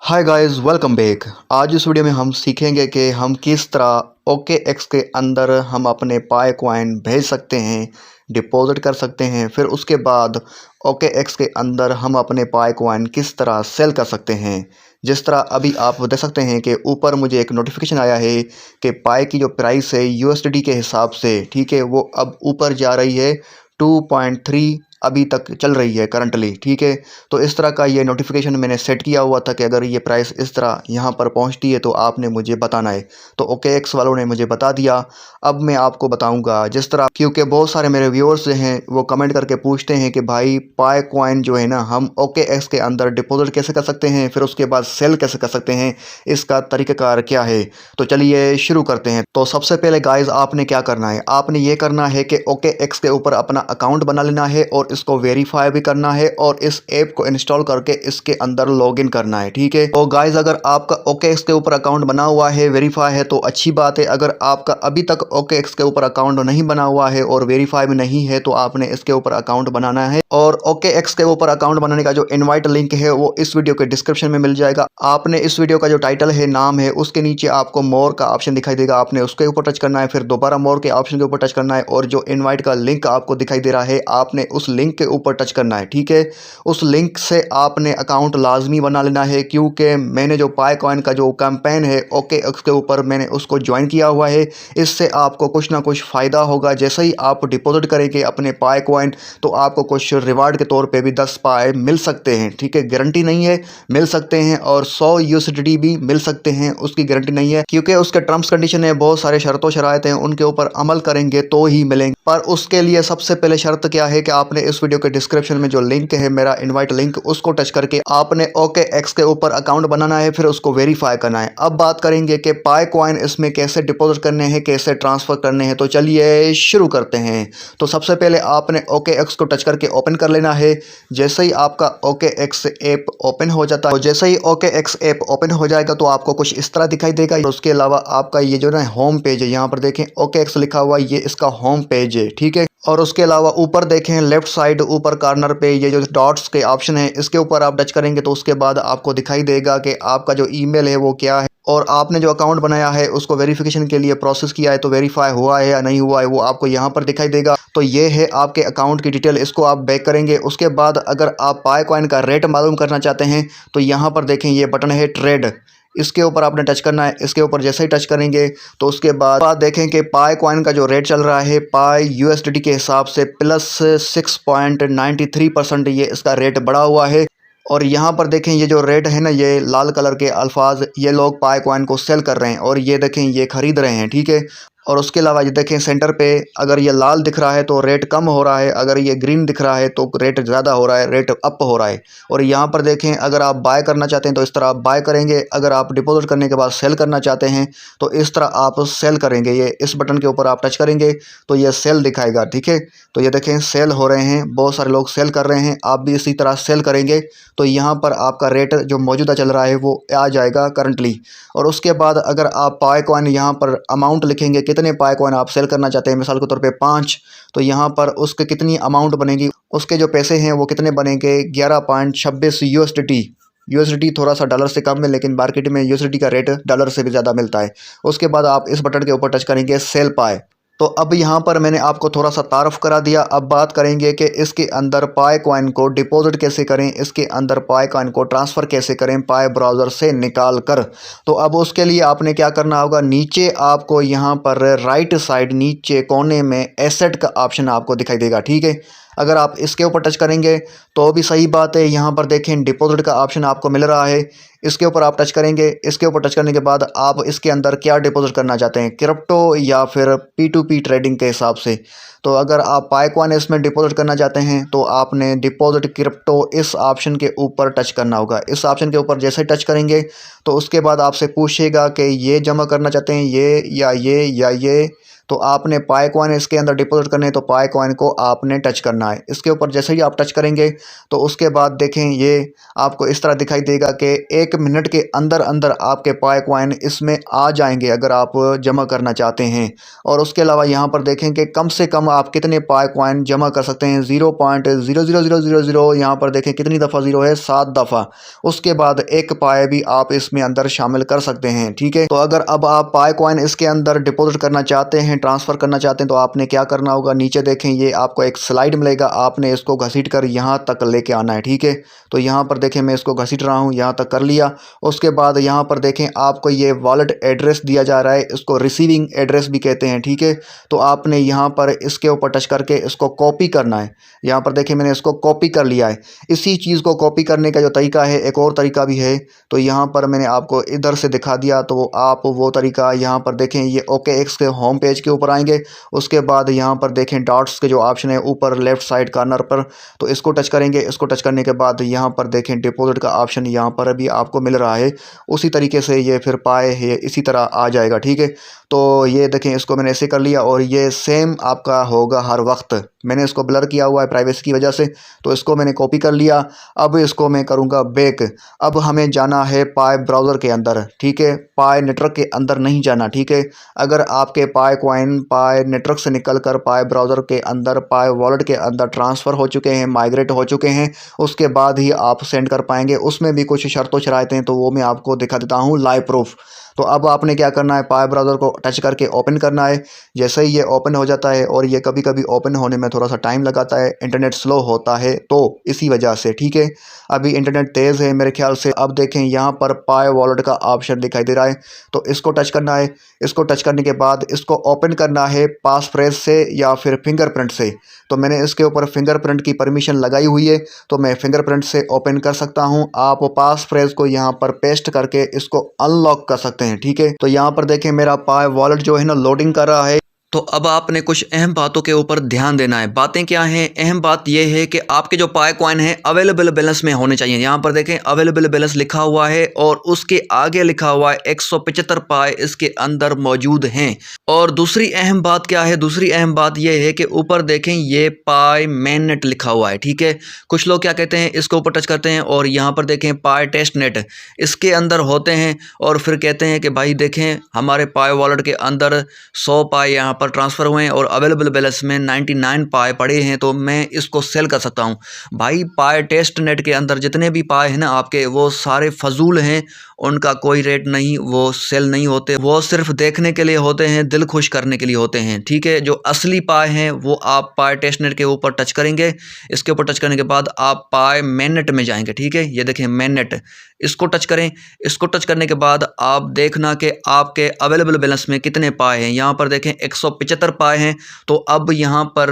Hi guys, welcome back. आज इस video में हम सीखेंगे कि हम किस तरह OKX के अंदर हम अपने पाई कॉइन भेज सकते हैं, डिपॉजिट कर सकते हैं। फिर उसके बाद OKX के अंदर हम अपने पाई कॉइन किस तरह सेल कर सकते हैं। जिस तरह अभी आप देख सकते हैं कि ऊपर मुझे एक नोटिफिकेशन आया है कि पाई की जो प्राइस है USD के हिसाब से, ठीक है, वो अब ऊपर जा रही है 2.3 अभी तक चल रही है करंटली, ठीक है। तो इस तरह का ये नोटिफिकेशन मैंने सेट किया हुआ था कि अगर ये प्राइस इस तरह यहाँ पर पहुँचती है तो आपने मुझे बताना है। तो OKX वालों ने मुझे बता दिया। अब मैं आपको बताऊंगा जिस तरह, क्योंकि बहुत सारे मेरे व्यूअर्स जो हैं वो कमेंट करके पूछते हैं कि भाई पाई कॉइन जो है ना, हम OKX के अंदर डिपॉजिट कैसे कर सकते हैं, फिर उसके बाद सेल कैसे कर सकते हैं, इसका तरीक़ाकार क्या है। तो चलिए शुरू करते हैं। तो सबसे पहले गाइज आपने क्या करना है, आपने ये करना है कि OKX के ऊपर अपना अकाउंट बना लेना है और इसको वेरीफाई भी करना है और इस ऐप को इंस्टॉल करके इसके अंदर लॉगिन करना है, ठीक है। तो गाइज अगर आपका OKX के ऊपर अकाउंट बना हुआ है, वेरीफाई है, तो अच्छी बात है। अगर आपका अभी तक OKX के ऊपर अकाउंट नहीं बना हुआ है और वेरीफाई भी नहीं है तो आपने इसके ऊपर अकाउंट बनाना है। और OKX के ऊपर अकाउंट बनाने का जो इनवाइट लिंक है वो इस वीडियो के डिस्क्रिप्शन में मिल जाएगा। आपने इस वीडियो का जो टाइटल है, नाम है, उसके नीचे आपको मोर का ऑप्शन दिखाई देगा, आपने उसके ऊपर टच करना है, फिर दोबारा मोर के ऑप्शन के ऊपर टच करना है और जो इनवाइट का लिंक आपको दिखाई दे रहा है आपने उस लिंक के ऊपर टच करना है, ठीक है। उस लिंक से आपने अकाउंट लाजमी बना लेना है, क्योंकि मैंने जो पाई कॉइन का जो कैंपेन है OKX के ऊपर मैंने उसको ज्वाइन किया हुआ है। इससे आपको कुछ ना कुछ फ़ायदा होगा। जैसे ही आप डिपॉजिट करेंगे अपने पाई कॉइन तो आपको कुछ रिवार्ड के तौर पे भी 10 पाई मिल सकते हैं, ठीक है। गारंटी नहीं है, मिल सकते हैं, और 100 USD भी मिल सकते हैं, उसकी गारंटी नहीं है, क्योंकि उसके टर्म्स कंडीशन है, बहुत सारे शर्तों शरायत हैं, उनके ऊपर अमल करेंगे तो ही मिलेंगे। पर उसके लिए सबसे पहले शर्त क्या है कि आपने इस वीडियो के डिस्क्रिप्शन में जो लिंक है, मेरा इनवाइट लिंक, उसको टच करके आपने OKX के ऊपर अकाउंट बनाना है, फिर उसको वेरीफाई करना है। अब बात करेंगे कि पाई कॉइन इसमें कैसे डिपॉजिट करने हैं, कैसे ट्रांसफ़र करने हैं। तो चलिए शुरू करते हैं। तो सबसे पहले आपने OKX को टच करके ओपन कर लेना है। जैसे ही आपका OKX ऐप ओपन हो जाता है, तो जैसे ही OKX ऐप ओपन हो जाएगा तो आपको कुछ इस तरह दिखाई देगा। उसके अलावा आपका ये जो ना होम पेज है, यहाँ पर देखें OKX लिखा हुआ, ये इसका होम पेज है, ठीक है। और उसके अलावा ऊपर देखें लेफ्ट साइड ऊपर कॉर्नर पे ये जो डॉट्स के ऑप्शन है, इसके ऊपर आप टच करेंगे तो उसके बाद आपको दिखाई देगा कि आपका जो ईमेल है वो क्या है, और आपने जो अकाउंट बनाया है उसको वेरिफिकेशन के लिए प्रोसेस किया है तो वेरीफाई हुआ है या नहीं हुआ है वो आपको यहाँ पर दिखाई देगा। तो ये है आपके अकाउंट की डिटेल, इसको आप बैक करेंगे। उसके बाद अगर आप पाई कॉइन का रेट मालूम करना चाहते हैं तो यहाँ पर देखें ये बटन है ट्रेड, इसके ऊपर आपने टच करना है। इसके ऊपर जैसे ही टच करेंगे तो उसके बाद देखें कि पाई कॉइन का जो रेट चल रहा है पाई USD के हिसाब से +6.93% ये इसका रेट बढ़ा हुआ है। और यहाँ पर देखें ये जो रेट है ना, ये लाल कलर के अल्फाज, ये लोग पाई कॉइन को सेल कर रहे हैं और ये देखें ये ख़रीद रहे हैं, ठीक है। और उसके अलावा ये देखें सेंटर पे अगर ये लाल दिख रहा है तो रेट कम हो रहा है, अगर ये ग्रीन दिख रहा है तो रेट ज़्यादा हो रहा है, रेट अप हो रहा है। और यहाँ पर देखें अगर आप बाय करना चाहते हैं तो इस तरह आप बाय करेंगे, अगर आप डिपॉजिट करने के बाद सेल करना चाहते हैं तो इस तरह आप सेल करेंगे। ये इस बटन के ऊपर आप टच करेंगे तो ये सेल दिखाएगा, ठीक है। तो ये देखें सेल हो रहे हैं, बहुत सारे लोग सेल कर रहे हैं, आप भी इसी तरह सेल करेंगे तो यहाँ पर आपका रेट जो मौजूदा चल रहा है वो आ जाएगा करंटली। और उसके बाद अगर आप पाई कॉइन यहाँ पर अमाउंट लिखेंगे, कितने पाई कॉइन आप सेल करना चाहते हैं, मिसाल के तौर पे 5, तो यहाँ पर उसके कितनी अमाउंट बनेगी, उसके जो पैसे हैं वो कितने बनेंगे, 11.26 USD थोड़ा सा डॉलर से कम है, लेकिन मार्केट में USD का रेट डॉलर से भी ज़्यादा मिलता है। उसके बाद आप इस बटन के ऊपर टच करेंगे सेल पाई। तो अब यहाँ पर मैंने आपको थोड़ा सा तारफ़ करा दिया। अब बात करेंगे कि इसके अंदर पाई कॉइन को डिपॉजिट कैसे करें, इसके अंदर पाई कॉइन को ट्रांसफ़र कैसे करें पाई ब्राउज़र से निकाल कर। तो अब उसके लिए आपने क्या करना होगा, नीचे आपको यहाँ पर राइट साइड नीचे कोने में एसेट का ऑप्शन आपको दिखाई देगा, ठीक है। अगर आप इसके ऊपर टच करेंगे तो भी सही बात है। यहाँ पर देखें डिपॉजिट का ऑप्शन आपको मिल रहा है, इसके ऊपर आप टच करेंगे। इसके ऊपर टच करने के बाद आप इसके अंदर क्या डिपॉजिट करना चाहते हैं, क्रिप्टो या फिर P2P ट्रेडिंग के हिसाब से। तो अगर आप पाई कॉइन इसमें डिपॉजिट करना चाहते हैं तो आपने डिपॉजिट क्रिप्टो इस ऑप्शन के ऊपर टच करना होगा। इस ऑप्शन के ऊपर जैसे टच करेंगे तो उसके बाद आपसे पूछेगा कि ये जमा करना चाहते हैं, ये या ये या ये। तो आपने पाई कॉइन इसके अंदर डिपॉजिट करने हैं, तो पाई कॉइन को आपने टच करना है। इसके ऊपर जैसे ही आप टच करेंगे तो उसके बाद देखें ये आपको इस तरह दिखाई देगा कि 1 मिनट के अंदर अंदर आपके पाई कॉइन इसमें आ जाएंगे अगर आप जमा करना चाहते हैं। और उसके अलावा यहाँ पर देखें कि कम से कम आप कितने पाई कॉइन जमा कर सकते हैं। 0.00000 यहाँ पर देखें कितनी दफ़ा ज़ीरो है, 7 दफ़ा। उसके बाद 1 पाई भी आप इसमें अंदर शामिल कर सकते हैं। ठीक है, तो अगर अब आप पाई कॉइन इसके अंदर डिपॉजिट करना चाहते हैं, ट्रांसफ़र करना चाहते हैं, तो आपने क्या करना होगा, नीचे देखें ये आपको एक स्लाइड मिलेगा, आपने इसको घसीट कर यहाँ तक लेके आना है। ठीक है, तो यहाँ पर देखें मैं इसको घसीट रहा हूँ, यहाँ तक कर लिया। उसके बाद यहाँ पर देखें आपको ये वॉलेट एड्रेस दिया जा रहा है, इसको रिसीविंग एड्रेस भी कहते हैं। ठीक है, तो आपने यहाँ पर इसके ऊपर टच करके इसको कॉपी करना है। यहाँ पर देखें मैंने इसको कॉपी कर लिया है। इसी चीज़ को कॉपी करने का जो तरीका है, एक और तरीका भी है, तो यहाँ पर मैंने आपको इधर से दिखा दिया। तो आप वो तरीका यहाँ पर देखें, ये OKX के होम पेज के ऊपर आएंगे। उसके बाद यहाँ पर देखें डॉट्स के जो ऑप्शन है ऊपर लेफ़्ट साइड कॉर्नर पर, तो इसको टच करेंगे। इसको टच करने के बाद यहाँ पर देखें डिपॉजिट का ऑप्शन यहाँ पर अभी आपको मिल रहा है। उसी तरीके से ये फिर पाए है इसी तरह आ जाएगा। ठीक है, तो ये देखें इसको मैंने ऐसे कर लिया और ये सेम आपका होगा हर वक्त। मैंने इसको ब्लर किया हुआ है प्राइवेसी की वजह से, तो इसको मैंने कॉपी कर लिया। अब इसको मैं करूँगा बैक। अब हमें जाना है पाई ब्राउज़र के अंदर। ठीक है, पाई नेटवर्क के अंदर नहीं जाना। ठीक है, अगर आपके पाई कॉइन पाई नेटवर्क से निकल कर पाई ब्राउज़र के अंदर पाई वॉलेट के अंदर ट्रांसफ़र हो चुके हैं, माइग्रेट हो चुके हैं, उसके बाद ही आप सेंड कर पाएंगे। उसमें भी कुछ शर्तों शराइतें, तो वो मैं आपको दिखा देता हूँ लाइव प्रूफ। तो अब आपने क्या करना है, पाई ब्राउज़र को टच करके ओपन करना है। जैसे ही ये ओपन हो जाता है, और ये कभी कभी ओपन होने में थोड़ा सा टाइम लगाता है, इंटरनेट स्लो होता है तो इसी वजह से। ठीक है, अभी इंटरनेट तेज़ है मेरे ख्याल से। अब देखें यहाँ पर पाई वॉलेट का ऑप्शन दिखाई दे रहा है, तो इसको टच करना है। इसको टच करने के बाद इसको ओपन करना है पास फ्रेज से या फिर फिंगरप्रिंट से। तो मैंने इसके ऊपर फिंगरप्रिंट की परमिशन लगाई हुई है, तो मैं फिंगरप्रिंट से ओपन कर सकता हूँ। आप पास फ्रेज को यहाँ पर पेस्ट करके इसको अनलॉक कर सकते हैं। ठीक है, तो यहाँ पर देखें मेरा पाई वॉलेट जो है ना लोडिंग कर रहा है। तो अब आपने कुछ अहम बातों के ऊपर ध्यान देना है। बातें क्या हैं? अहम बात यह है कि आपके जो पाई कॉइन है अवेलेबल बैलेंस में होने चाहिए। यहाँ पर देखें अवेलेबल बैलेंस लिखा हुआ है और उसके आगे लिखा हुआ है 175 पाई इसके अंदर मौजूद हैं। और दूसरी अहम बात क्या है? दूसरी अहम बात यह है कि ऊपर देखें ये पाई मेन नेट लिखा हुआ है। ठीक है, कुछ लोग क्या कहते हैं, इसके ऊपर टच करते हैं और यहाँ पर देखें पाई टेस्ट नेट इसके अंदर होते हैं और फिर कहते हैं कि भाई देखें हमारे पाई वॉलेट के अंदर 100 पाई यहाँ पर ट्रांसफ़र हुए हैं और अवेलेबल बैलेंस में 99 पाई पड़े हैं, तो मैं इसको सेल कर सकता हूँ। भाई पाई टेस्ट नेट के अंदर जितने भी पाए हैं ना आपके, वो सारे फजूल हैं, उनका कोई रेट नहीं, वो सेल नहीं होते, वो सिर्फ देखने के लिए होते हैं, दिल खुश करने के लिए होते हैं। ठीक है, जो असली पाए हैं वो आप पाई टेस्ट नेट के ऊपर टच करेंगे। इसके ऊपर टच करने के बाद आप पाई मेन नेट में जाएंगे। ठीक है, ये देखें मेन नेट, इसको टच करें। इसको टच करने के बाद आप देखना कि आपके अवेलेबल बैलेंस में कितने पाए हैं। यहाँ पर देखें 175 पाए हैं। तो अब यहाँ पर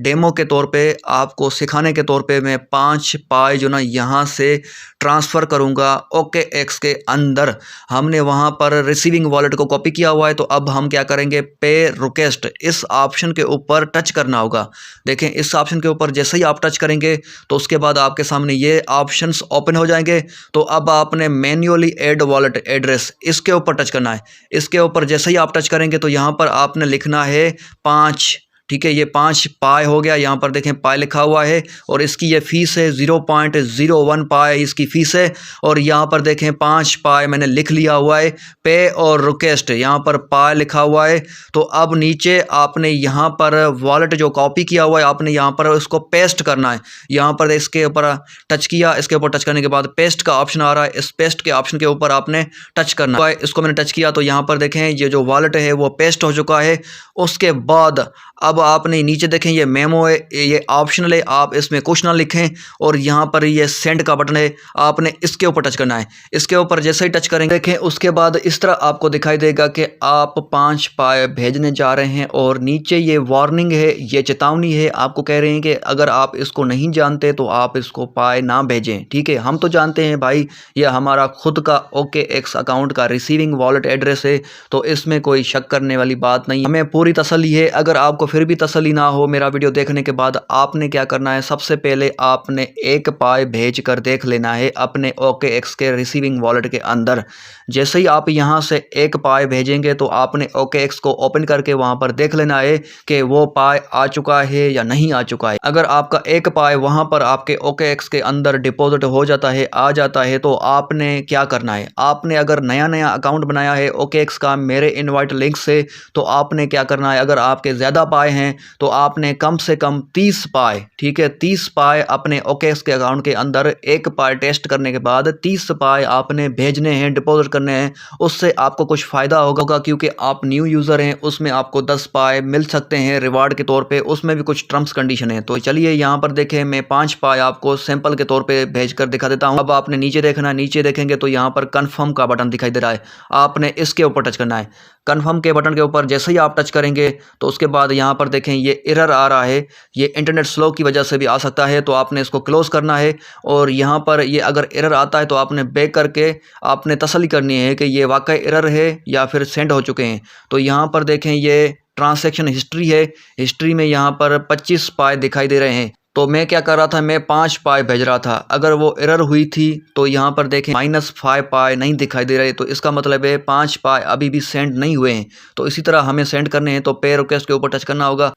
डेमो के तौर पे आपको सिखाने के तौर पे मैं 5 पाई जो ना यहाँ से ट्रांसफ़र करूँगा OKX के अंदर। हमने वहाँ पर रिसीविंग वॉलेट को कॉपी किया हुआ है, तो अब हम क्या करेंगे, पे रिक्वेस्ट इस ऑप्शन के ऊपर टच करना होगा। देखें इस ऑप्शन के ऊपर जैसे ही आप टच करेंगे तो उसके बाद आपके सामने ये ऑप्शंस ओपन हो जाएंगे। तो अब आपने मैन्युअली ऐड वॉलेट एड्रेस इसके ऊपर टच करना है। इसके ऊपर जैसे ही आप टच करेंगे तो यहाँ पर आपने लिखना है 5। ठीक है, ये 5 पाई हो गया। यहाँ पर देखें पाई लिखा हुआ है और इसकी ये फ़ीस है 0.01 पाई इसकी फ़ीस है। और यहाँ पर देखें 5 पाई मैंने लिख लिया हुआ है। पे और रिक्वेस्ट यहाँ पर पाई लिखा हुआ है। तो अब नीचे आपने यहाँ पर वॉलेट जो कॉपी किया हुआ है आपने यहाँ पर उसको पेस्ट करना है। यहाँ पर इसके ऊपर टच किया, इसके ऊपर टच करने के बाद पेस्ट का ऑप्शन आ रहा है, इस पेस्ट के ऑप्शन के ऊपर आपने टच करना है। इसको मैंने टच किया तो यहाँ पर देखें ये जो वॉलेट है वो पेस्ट हो चुका है। उसके बाद अब आपने नीचे देखें ये मेमो है, ये ऑप्शनल है, आप इसमें कुछ ना लिखें। और यहाँ पर ये सेंड का बटन है, आपने इसके ऊपर टच करना है। इसके ऊपर जैसे ही टच करेंगे देखें उसके बाद इस तरह आपको दिखाई देगा कि आप 5 पाई भेजने जा रहे हैं। और नीचे ये वार्निंग है, ये चेतावनी है, आपको कह रहे हैं कि अगर आप इसको नहीं जानते तो आप इसको पाई ना भेजें। ठीक है, हम तो जानते हैं भाई ये हमारा खुद का OKX अकाउंट का रिसीविंग वॉलेट एड्रेस है, तो इसमें कोई शक करने वाली बात नहीं। हमें पूरी तसल्ली है। अगर आपको फिर भी तसल्ली ना हो मेरा वीडियो देखने के बाद, आपने क्या करना है, सबसे पहले आपने एक पाई भेज कर देख लेना है अपने OKX के रिसीविंग वॉलेट के अंदर। जैसे ही आप यहाँ से एक पाई भेजेंगे तो आपने OKX को ओपन करके वहाँ पर देख लेना है कि वो पाई आ चुका है या नहीं आ चुका है। अगर आपका एक पाई वहाँ पर आपके OKX के अंदर डिपॉजिट हो जाता है, आ जाता है, तो आपने क्या करना है, आपने अगर नया नया अकाउंट बनाया है OKX का मेरे इनवाइट लिंक से, तो आपने क्या करना है, अगर आपके ज़्यादा पाए हैं तो आपने कम से कम 30 पाए, ठीक है, 30 पाए अपने OKX के अकाउंट के अंदर एक पाए टेस्ट करने के बाद 30 पाए आपने भेजने हैं, डिपॉजिट करने हैं। उससे आपको कुछ फ़ायदा होगा क्योंकि आप न्यू यूज़र हैं, उसमें आपको 10 पाए मिल सकते हैं रिवार्ड के तौर पे, उसमें भी कुछ टर्म्स कंडीशन है। तो चलिए यहाँ पर देखें, मैं 5 पाए आपको सैंपल के तौर पे भेज कर दिखा देता हूँ। अब आपने नीचे देखना, नीचे देखेंगे तो यहाँ पर कन्फर्म का बटन दिखाई दे रहा है, आपने इसके ऊपर टच करना है। कन्फर्म के बटन के ऊपर जैसे ही आप टच करेंगे तो उसके बाद यहाँ पर देखें ये एरर आ रहा है, ये इंटरनेट स्लो की वजह से भी आ सकता है, तो आपने इसको क्लोज़ करना है। और यहाँ पर ये अगर एरर आता है तो आपने बैक करके आपने तसल्ली करनी है कि ये वाकई एरर है या फिर सेंड हो चुके हैं। तो यहाँ पर देखें ये ट्रांजैक्शन हिस्ट्री है, हिस्ट्री में यहाँ पर 25 पाए दिखाई दे रहे हैं। तो मैं क्या कर रहा था, मैं 5 पाए भेज रहा था, अगर वो एरर हुई थी तो यहाँ पर देखें -5 पाए नहीं दिखाई दे रहे, तो इसका मतलब है 5 पाए अभी भी सेंड नहीं हुए हैं। तो इसी तरह हमें सेंड करने हैं तो पे रिक्वेस्ट के ऊपर टच करना होगा।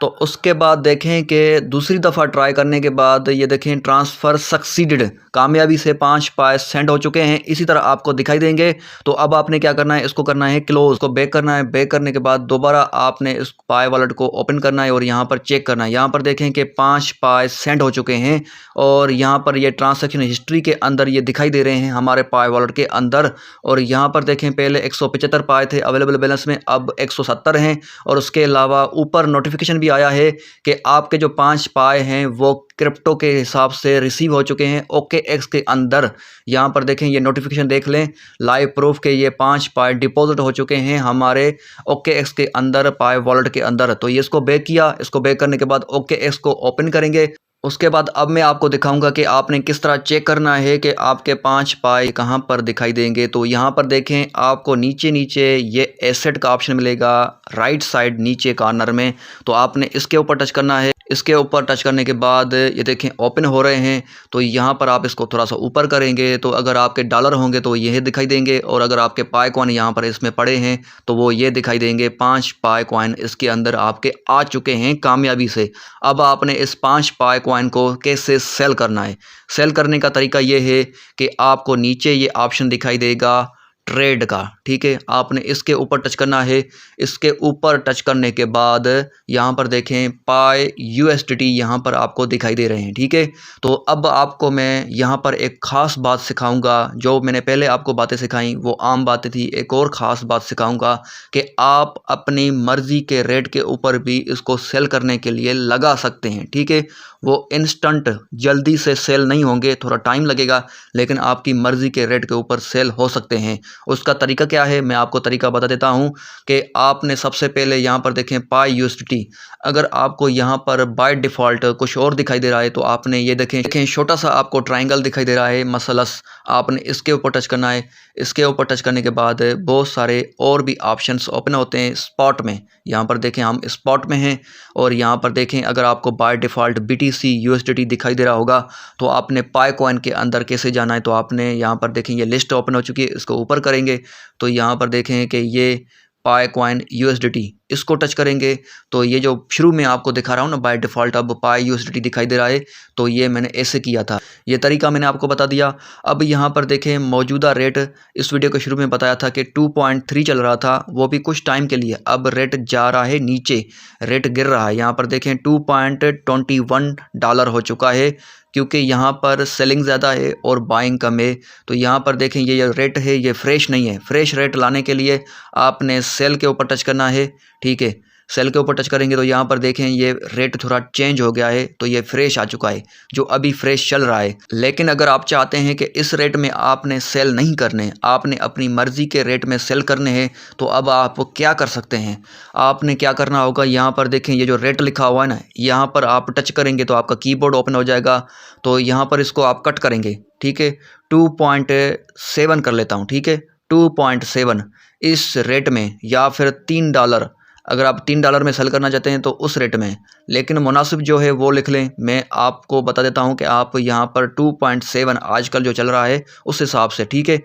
तो उसके बाद देखें कि दूसरी दफ़ा ट्राई करने के बाद ये देखें ट्रांसफ़र सक्सीडेड, कामयाबी से 5 पाए सेंड हो चुके हैं, इसी तरह आपको दिखाई देंगे। तो अब आपने क्या करना है, इसको करना है क्लोज़, को बैक करना है। बैक करने के बाद दोबारा आपने इस पाए वॉलेट को ओपन करना है और यहाँ पर चेक करना है। यहाँ पर देखें कि 5 पाए सेंड हो चुके हैं और यहाँ पर ये ट्रांजैक्शन हिस्ट्री के अंदर ये दिखाई दे रहे हैं हमारे पाए वॉलेट के अंदर। और यहाँ पर देखें पहले 175 पाए थे अवेलेबल बैलेंस में, अब 170 हैं। और उसके अलावा ऊपर नोटिफिकेशन भी आया है कि आपके जो 5 पाए हैं वो क्रिप्टो के हिसाब से रिसीव हो चुके हैं OKX के अंदर। यहाँ पर देखें ये नोटिफिकेशन देख लें, लाइव प्रूफ के ये 5 पाए डिपॉजिट हो चुके हैं हमारे OKX के अंदर, पाए वॉलेट के अंदर। तो ये इसको बैक किया, इसको बैक करने के बाद OKX को ओपन करेंगे। उसके बाद अब मैं आपको दिखाऊंगा कि आपने किस तरह चेक करना है कि आपके 5 पाए कहाँ पर दिखाई देंगे। तो यहाँ पर देखें आपको नीचे नीचे ये एसेट का ऑप्शन मिलेगा राइट साइड नीचे कॉर्नर में, तो आपने इसके ऊपर टच करना है। इसके ऊपर टच करने के बाद ये देखें ओपन हो रहे हैं, तो यहाँ पर आप इसको थोड़ा सा ऊपर करेंगे तो अगर आपके डॉलर होंगे तो ये दिखाई देंगे, और अगर आपके पाए कॉइन यहाँ पर इसमें पड़े हैं तो वो ये दिखाई देंगे। 5 पाए कॉइन इसके अंदर आपके आ चुके हैं कामयाबी से। अब आपने इस 5 पाए कॉइन को कैसे सेल करना है, सेल करने का तरीका ये है कि आपको नीचे ये ऑप्शन दिखाई देगा ट्रेड का, ठीक है, आपने इसके ऊपर टच करना है। इसके ऊपर टच करने के बाद यहाँ पर देखें पाई USDT यहाँ पर आपको दिखाई दे रहे हैं, ठीक है। तो अब आपको मैं यहाँ पर एक ख़ास बात सिखाऊंगा, जो मैंने पहले आपको बातें सिखाई वो आम बातें थी, एक और ख़ास बात सिखाऊंगा कि आप अपनी मर्ज़ी के रेट के ऊपर भी इसको सेल करने के लिए लगा सकते हैं, ठीक है। वो इंस्टेंट जल्दी से सेल नहीं होंगे, थोड़ा टाइम लगेगा, लेकिन आपकी मर्ज़ी के रेट के ऊपर सेल हो सकते हैं। उसका तरीका क्या है, मैं आपको तरीका बता देता हूं कि आपने सबसे पहले यहाँ पर देखें पाई USDT, अगर आपको यहाँ पर बाय डिफ़ॉल्ट कुछ और दिखाई दे रहा है तो आपने ये देखें छोटा सा आपको ट्रायंगल दिखाई दे रहा है मसलस, आपने इसके ऊपर टच करना है। इसके ऊपर टच करने के बाद बहुत सारे और भी ऑप्शंस ओपन होते हैं स्पॉट में। यहाँ पर देखें हम स्पॉट में हैं, और यहाँ पर देखें अगर आपको बाय डिफ़ॉल्ट BTC USDT दिखाई दे रहा होगा तो आपने पाई कॉइन के अंदर कैसे जाना है, तो आपने यहाँ पर देखें ये लिस्ट ओपन हो चुकी है, इसको ऊपर करेंगे तो यहाँ पर देखें कि ये पाई कॉइन USDT, इसको टच करेंगे तो ये जो शुरू में आपको दिखा रहा हूँ ना बाय डिफ़ॉल्ट अब पाई USDT दिखाई दे रहा है, तो ये मैंने ऐसे किया था, ये तरीका मैंने आपको बता दिया। अब यहाँ पर देखें मौजूदा रेट, इस वीडियो के शुरू में बताया था कि 2.3 चल रहा था, वो भी कुछ टाइम के लिए, अब रेट जा रहा है नीचे, रेट गिर रहा है। यहाँ पर देखें $2.21 हो चुका है, क्योंकि यहाँ पर सेलिंग ज़्यादा है और बाइंग कम है। तो यहाँ पर देखें ये रेट है, ये फ्रेश नहीं है। फ्रेश रेट लाने के लिए आपने सेल के ऊपर टच करना है, ठीक है। सेल के ऊपर टच करेंगे तो यहाँ पर देखें ये रेट थोड़ा चेंज हो गया है, तो ये फ्रेश आ चुका है, जो अभी फ्रेश चल रहा है। लेकिन अगर आप चाहते हैं कि इस रेट में आपने सेल नहीं करने, आपने अपनी मर्ज़ी के रेट में सेल करने हैं, तो अब आप क्या कर सकते हैं, आपने क्या करना होगा, यहाँ पर देखें ये जो रेट लिखा हुआ है ना, यहाँ पर आप टच करेंगे तो आपका कीबोर्ड ओपन हो जाएगा। तो यहाँ पर इसको आप कट करेंगे, ठीक है, 2.7 कर लेता हूँ, ठीक है, 2.7 इस रेट में, या फिर $3 अगर आप $3 में सेल करना चाहते हैं तो उस रेट में। लेकिन मुनासिब जो है वो लिख लें। मैं आपको बता देता हूं कि आप यहां पर 2.7 आजकल जो चल रहा है उस हिसाब से, ठीक है।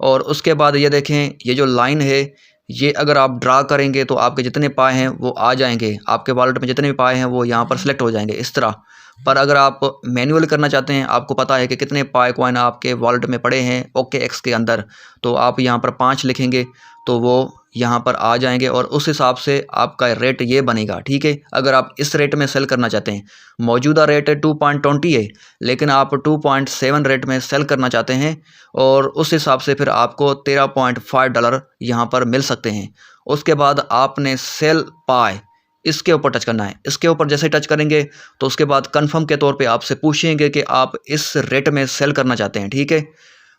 और उसके बाद ये देखें, ये जो लाइन है ये अगर आप ड्रा करेंगे तो आपके जितने पाए हैं वो आ जाएंगे, आपके वॉलेट में जितने भी पाए हैं वो यहाँ पर सिलेक्ट हो जाएंगे इस तरह। पर अगर आप मैनुअल करना चाहते हैं, आपको पता है कि कितने पाए कॉइन आपके वॉलेट में पड़े हैं OKX के अंदर, तो आप यहाँ पर 5 लिखेंगे तो वो यहाँ पर आ जाएंगे और उस हिसाब से आपका रेट ये बनेगा, ठीक है। अगर आप इस रेट में सेल करना चाहते हैं, मौजूदा रेट 2.20 है, लेकिन आप 2.7 रेट में सेल करना चाहते हैं और उस हिसाब से फिर आपको $13.5 यहाँ पर मिल सकते हैं। उसके बाद आपने सेल पाए इसके ऊपर टच करना है। इसके ऊपर जैसे टच करेंगे तो उसके बाद कंफर्म के तौर पे आपसे पूछेंगे कि आप इस रेट में सेल करना चाहते हैं, ठीक है।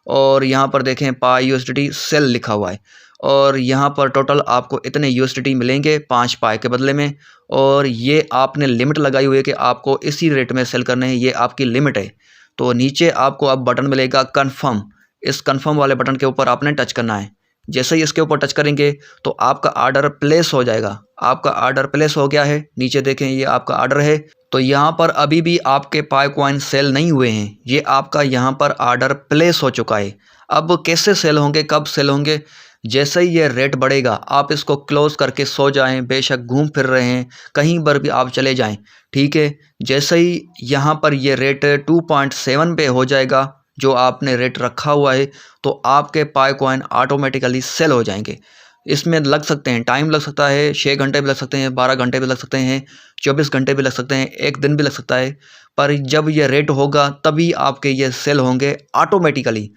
और यहाँ पर देखें पाई USDT सेल लिखा हुआ है और यहाँ पर टोटल आपको इतने USDT मिलेंगे 5 पाई के बदले में। और ये आपने लिमिट लगाई हुई है कि आपको इसी रेट में सेल करने हैं, ये आपकी लिमिट है। तो नीचे आपको अब बटन मिलेगा कन्फर्म, इस कन्फर्म वाले बटन के ऊपर आपने टच करना है। जैसे ही इसके ऊपर टच करेंगे तो आपका ऑर्डर प्लेस हो जाएगा। आपका ऑर्डर प्लेस हो गया है, नीचे देखें ये आपका ऑर्डर है। तो यहाँ पर अभी भी आपके पाई कॉइन सेल नहीं हुए हैं, ये आपका यहाँ पर ऑर्डर प्लेस हो चुका है। अब कैसे सेल होंगे, कब सेल होंगे? जैसे ही ये रेट बढ़ेगा आप इसको क्लोज करके सो जाएं, बेशक घूम फिर रहे हैं कहीं पर भी आप चले जाएं, ठीक है। जैसे ही यहाँ पर ये रेट 2.7 पे हो जाएगा जो आपने रेट रखा हुआ है, तो आपके पाई कॉइन ऑटोमेटिकली सेल हो जाएंगे। इसमें लग सकते हैं, टाइम लग सकता है, 6 घंटे भी लग सकते हैं, 12 घंटे भी लग सकते हैं, 24 घंटे भी लग सकते हैं, 1 दिन भी लग सकता है। पर जब ये रेट होगा तभी आपके ये सेल होंगे ऑटोमेटिकली।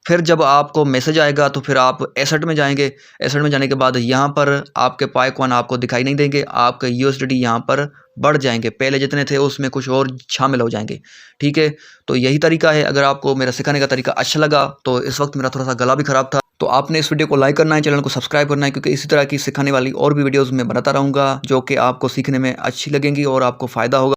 फिर जब आपको मैसेज आएगा तो फिर आप एसेट में जाएंगे। एसेट में जाने के बाद यहाँ पर आपके पाई कॉइन आपको दिखाई नहीं देंगे, आपके USDT यहाँ पर बढ़ जाएंगे, पहले जितने थे उसमें कुछ और शामिल हो जाएंगे, ठीक है। तो यही तरीका है। अगर आपको मेरा सिखाने का तरीका अच्छा लगा, तो इस वक्त मेरा थोड़ा सा गला भी ख़राब था, तो आपने इस वीडियो को लाइक करना है, चैनल को सब्सक्राइब करना है, क्योंकि इसी तरह की सिखाने वाली और भी वीडियोज़ मैं बनाता रहूँगा जो कि आपको सीखने में अच्छी लगेंगी और आपको फ़ायदा होगा।